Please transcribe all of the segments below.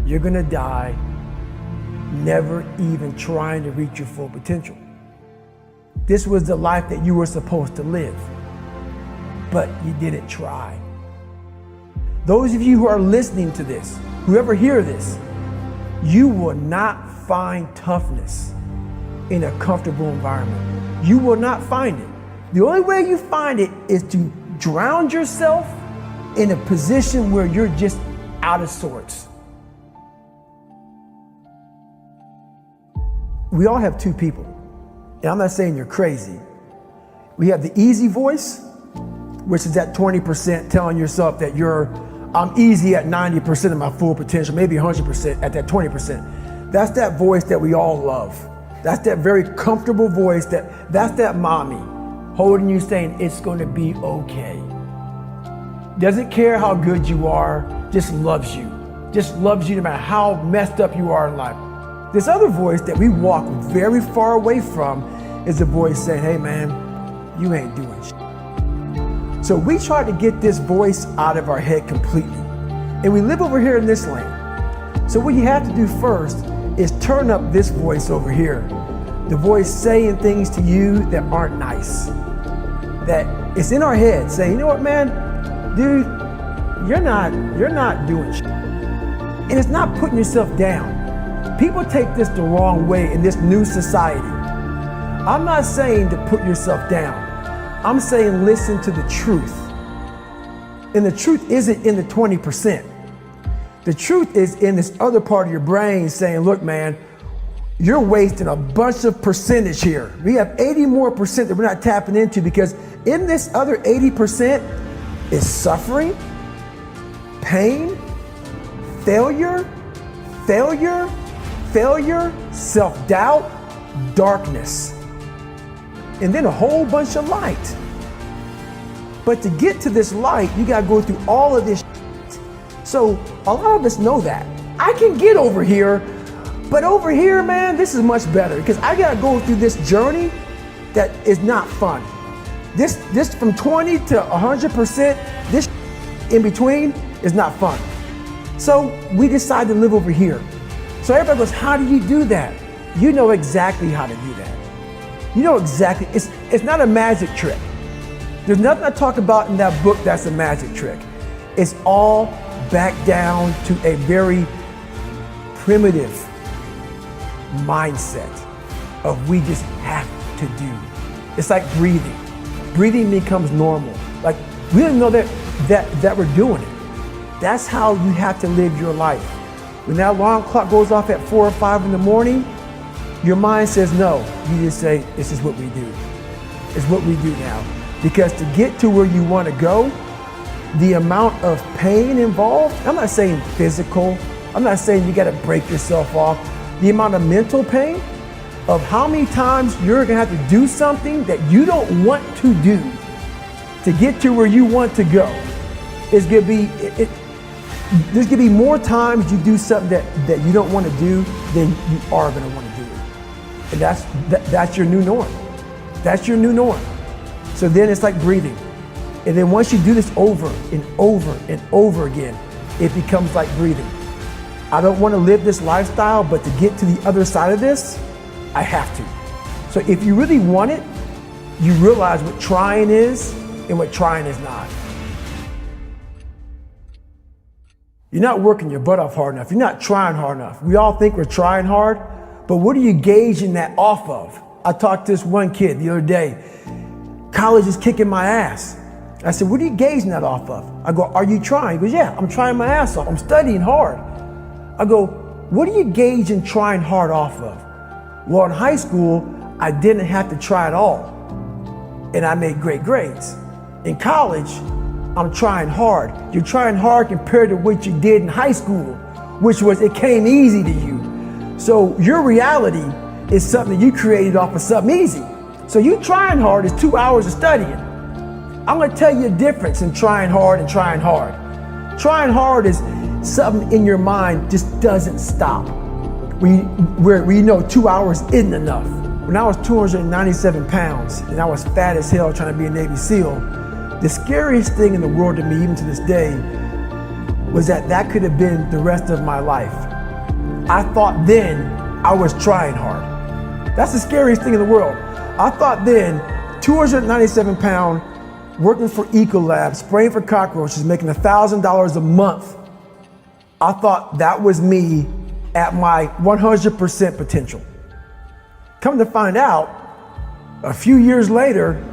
you're gonna die never even trying to reach your full potential. This was the life that you were supposed to live, but you didn't try. Those of you who are listening to this, whoever hear this, you will not find toughness in a comfortable environment. You will not find it. The only way you find it is to drown yourself in a position where you're just out of sorts. We all have two people, and I'm not saying you're crazy. We have the easy voice, which is that 20% telling yourself that I'm easy at 90% of my full potential, maybe 100% at that 20%. That's that voice that we all love. That's that very comfortable voice that's that mommy holding you saying it's gonna be okay. Doesn't care how good you are, just loves you. Just loves you no matter how messed up you are in life. This other voice that we walk very far away from is the voice saying, hey man, you ain't doing shit. So we try to get this voice out of our head completely. And we live over here in this lane. So what you have to do first is turn up this voice over here. The voice saying things to you that aren't nice. That it's in our head saying, you know what man, dude, you're not doing shit. And it's not putting yourself down. People take this the wrong way in this new society. I'm not saying to put yourself down. I'm saying listen to the truth. And the truth isn't in the 20%. The truth is in this other part of your brain saying, look man, you're wasting a bunch of percentage here. We have 80 more percent that we're not tapping into because in this other 80% is suffering, pain, failure, self-doubt, darkness, and then a whole bunch of light. But to get to this light, you gotta go through all of this shit. So a lot of us know that. I can get over here, but over here, man, this is much better because I gotta go through this journey that is not fun. This from 20 to 100%, this in between is not fun. So we decide to live over here. So everybody goes, how do you do that? You know exactly how to do that. You know exactly, it's not a magic trick. There's nothing I talk about in that book that's a magic trick. It's all back down to a very primitive mindset of we just have to do. It's like breathing. Breathing becomes normal. Like we didn't know that we're doing it. That's how you have to live your life. When that alarm clock goes off at 4 or 5 in the morning, your mind says no. You just say, this is what we do. It's what we do now. Because to get to where you want to go, the amount of pain involved, I'm not saying physical, I'm not saying you got to break yourself off. The amount of mental pain of how many times you're going to have to do something that you don't want to do to get to where you want to go is going to be, there's going to be more times you do something that you don't want to do than you are going to want to do it. And that's your new norm. That's your new norm. So then it's like breathing. And then once you do this over and over and over again, it becomes like breathing. I don't want to live this lifestyle, but to get to the other side of this, I have to. So if you really want it, you realize what trying is and what trying is not. You're not working your butt off hard enough. You're not trying hard enough. We all think we're trying hard, but what are you gauging that off of? I talked to this one kid the other day. College is kicking my ass. I said, what are you gauging that off of? I go, are you trying? He goes, yeah, I'm trying my ass off. I'm studying hard. I go, what are you gauging trying hard off of? Well, in high school, I didn't have to try at all. And I made great grades. In college, I'm trying hard. You're trying hard compared to what you did in high school, which was it came easy to you. So your reality is something you created off of something easy. So you trying hard is 2 hours of studying. I'm gonna tell you a difference in trying hard and trying hard. Trying hard is something in your mind just doesn't stop. Where you know 2 hours isn't enough. When I was 297 pounds and I was fat as hell trying to be a Navy SEAL, the scariest thing in the world to me, even to this day, was that could have been the rest of my life. I thought then I was trying hard. That's the scariest thing in the world. I thought then 297 pound, working for Ecolab, spraying for cockroaches, making $1,000 a month. I thought that was me at my 100% potential. Come to find out, a few years later,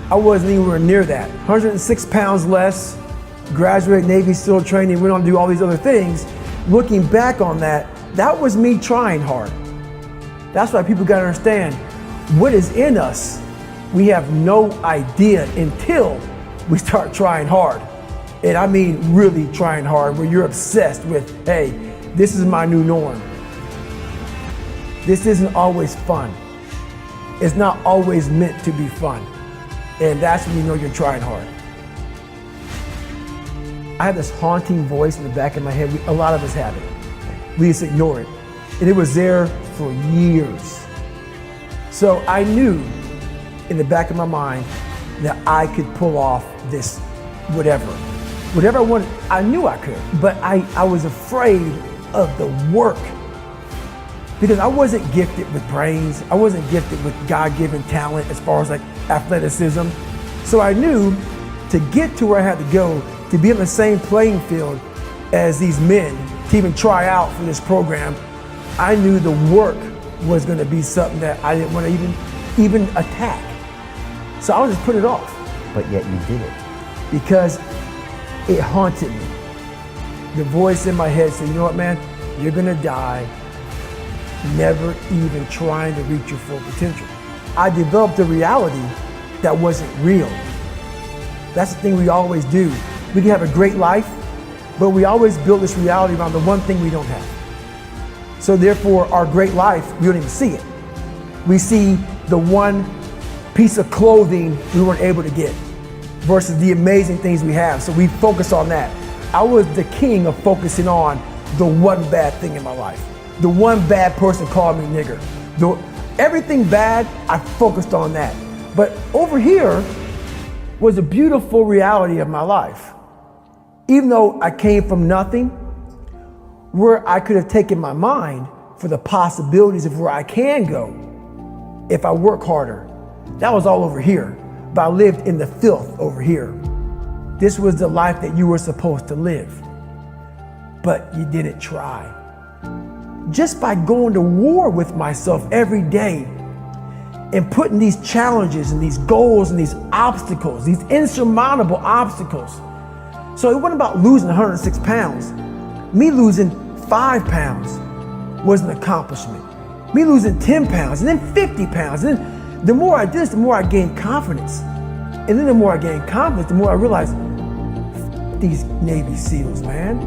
I wasn't anywhere near that. 106 pounds less, graduated Navy SEAL training, went on to do all these other things. Looking back on that, that was me trying hard. That's why people gotta understand, what is in us, we have no idea until we start trying hard. And I mean really trying hard, where you're obsessed with, hey, this is my new norm. This isn't always fun. It's not always meant to be fun. And that's when you know you're trying hard. I have this haunting voice in the back of my head. A lot of us have it. We just ignore it. And it was there for years. So I knew in the back of my mind that I could pull off this whatever I wanted. I knew I could, but I was afraid of the work, because I wasn't gifted with brains. I wasn't gifted with God-given talent as far as like athleticism. So I knew to get to where I had to go, to be on the same playing field as these men, to even try out for this program, I knew the work was gonna be something that I didn't want to even attack. So I was just putting it off. But yet you did it. Because it haunted me. The voice in my head said, you know what, man, you're gonna die never even trying to reach your full potential. I developed a reality that wasn't real. That's the thing we always do. We can have a great life, but we always build this reality around the one thing we don't have. So therefore, our great life, we don't even see it. We see the one piece of clothing we weren't able to get versus the amazing things we have. So we focus on that. I was the king of focusing on the one bad thing in my life. The one bad person called me nigger. Everything bad, I focused on that. But over here was a beautiful reality of my life. Even though I came from nothing, where I could have taken my mind for the possibilities of where I can go if I work harder. That was all over here, but I lived in the filth over here. This was the life that you were supposed to live, but you didn't try. Just by going to war with myself every day and putting these challenges and these goals and these obstacles, these insurmountable obstacles. So it wasn't about losing 106 pounds. Me losing 5 pounds was an accomplishment. Me losing 10 pounds and then 50 pounds. And then the more I did this, the more I gained confidence. And then the more I gained confidence, the more I realized, these Navy SEALs, man.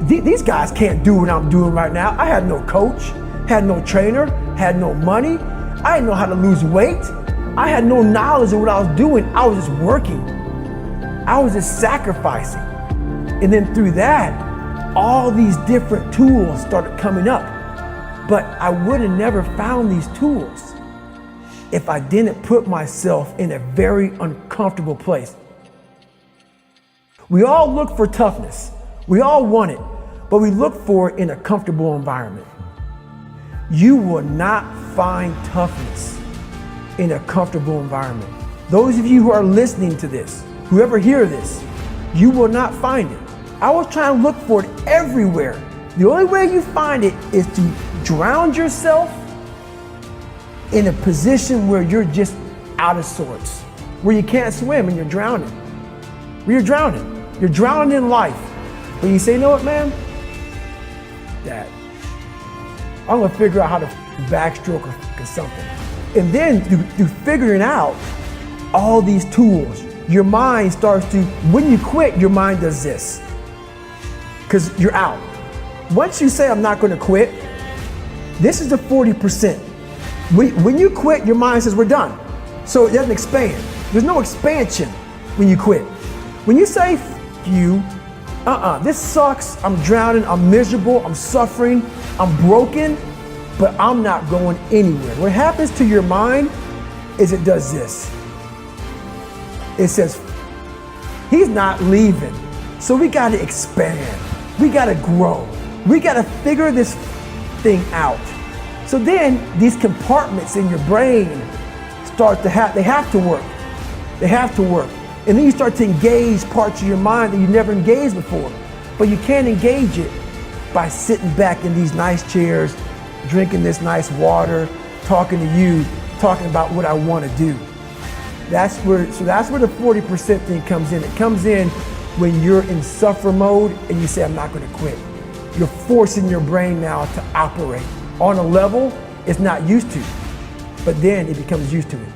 These guys can't do what I'm doing right now. I had no coach, had no trainer, had no money. I didn't know how to lose weight. I had no knowledge of what I was doing. I was just working. I was just sacrificing. And then through that, all these different tools started coming up. But I would have never found these tools if I didn't put myself in a very uncomfortable place. We all look for toughness. We all want it, but we look for it in a comfortable environment. You will not find toughness in a comfortable environment. Those of you who are listening to this, whoever hear this, you will not find it. I was trying to look for it everywhere. The only way you find it is to drown yourself in a position where you're just out of sorts, where you can't swim and you're drowning. Where you're drowning. You're drowning in life. But you say, you know what, man? Dad, I'm gonna figure out how to backstroke or something. And then through figuring out all these tools, your mind starts to, when you quit, your mind does this. Because you're out. Once you say, I'm not gonna quit, this is the 40%. When you quit, your mind says, we're done. So it doesn't expand. There's no expansion when you quit. When you say, you, this sucks, I'm drowning, I'm miserable, I'm suffering, I'm broken, but I'm not going anywhere. What happens to your mind is it does this. It says, he's not leaving, so we gotta expand, we gotta grow, We gotta figure this thing out. So then these compartments in your brain start to they have to work. They have to work. And then you start to engage parts of your mind that you never engaged before. But you can't engage it by sitting back in these nice chairs, drinking this nice water, talking to you, talking about what I want to do. That's where the 40% thing comes in. It comes in when you're in suffer mode and you say, I'm not going to quit. You're forcing your brain now to operate on a level it's not used to, but then it becomes used to it.